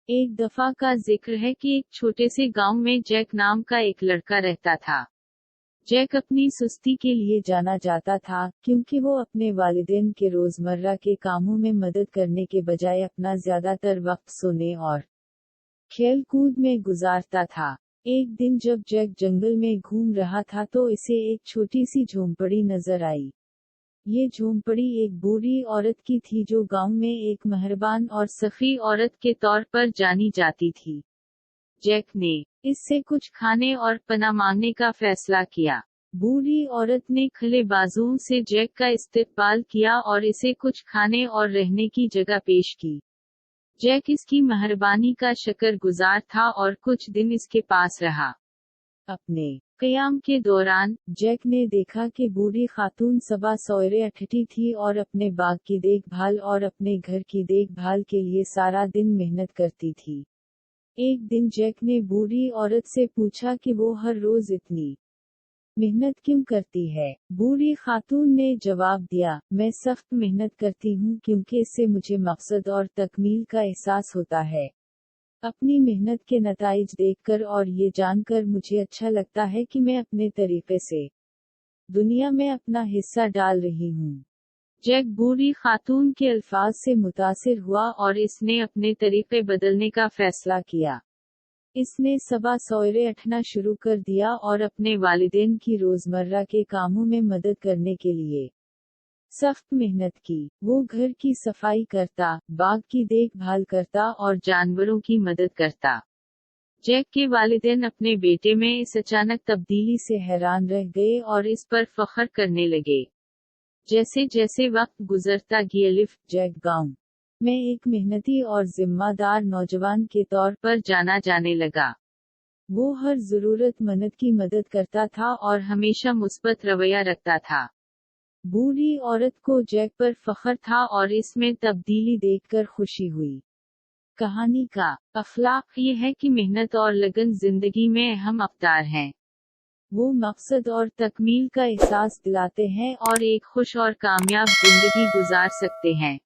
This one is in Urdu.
ایک دفعہ کا ذکر ہے کہ ایک چھوٹے سے گاؤں میں جیک نام کا ایک لڑکا رہتا تھا۔ جیک اپنی سستی کے لیے جانا جاتا تھا، کیونکہ وہ اپنے والدین کے روزمرہ کے کاموں میں مدد کرنے کے بجائے اپنا زیادہ تر وقت سونے اور کھیل کود میں گزارتا تھا۔ ایک دن جب جیک جنگل میں گھوم رہا تھا تو اسے ایک چھوٹی سی جھونپڑی نظر آئی۔ یہ جھونپڑی ایک بوڑھی عورت کی تھی جو گاؤں میں ایک مہربان اور سخی عورت کے طور پر جانی جاتی تھی۔ جیک نے اس سے کچھ کھانے اور پناہ مانگنے کا فیصلہ کیا۔ بوڑھی عورت نے کھلے بازوؤں سے جیک کا استقبال کیا اور اسے کچھ کھانے اور رہنے کی جگہ پیش کی۔ جیک اس کی مہربانی کا شکر گزار تھا اور کچھ دن اس کے پاس رہا۔ اپنے قیام کے دوران، جیک نے دیکھا کہ بوڑھی خاتون صبح سویرے اٹھتی تھی اور اپنے باغ کی دیکھ بھال اور اپنے گھر کی دیکھ بھال کے لیے سارا دن محنت کرتی تھی۔ ایک دن جیک نے بوڑھی عورت سے پوچھا کہ وہ ہر روز اتنی محنت کیوں کرتی ہے؟ بوڑھی خاتون نے جواب دیا، میں سخت محنت کرتی ہوں کیونکہ اس سے مجھے مقصد اور تکمیل کا احساس ہوتا ہے۔ اپنی محنت کے نتائج دیکھ کر اور یہ جان کر مجھے اچھا لگتا ہے کہ میں اپنے طریقے سے دنیا میں اپنا حصہ ڈال رہی ہوں۔ جیک بوڑھی خاتون کے الفاظ سے متاثر ہوا اور اس نے اپنے طریقے بدلنے کا فیصلہ کیا۔ اس نے صبح سویرے اٹھنا شروع کر دیا اور اپنے والدین کی روزمرہ کے کاموں میں مدد کرنے کے لیے سخت محنت کی۔ وہ گھر کی صفائی کرتا، باغ کی دیکھ بھال کرتا اور جانوروں کی مدد کرتا۔ جیک کے والدین اپنے بیٹے میں اس اچانک تبدیلی سے حیران رہ گئے اور اس پر فخر کرنے لگے۔ جیسے جیسے وقت گزرتا گیا، جیک گاؤں میں ایک محنتی اور ذمہ دار نوجوان کے طور پر جانا جانے لگا۔ وہ ہر ضرورت مند کی مدد کرتا تھا اور ہمیشہ مثبت رویہ رکھتا تھا۔ بوڑھی عورت کو جیک پر فخر تھا اور اس میں تبدیلی دیکھ کر خوشی ہوئی۔ کہانی کا اخلاق یہ ہے کہ محنت اور لگن زندگی میں اہم اقدار ہیں۔ وہ مقصد اور تکمیل کا احساس دلاتے ہیں اور ایک خوش اور کامیاب زندگی گزار سکتے ہیں۔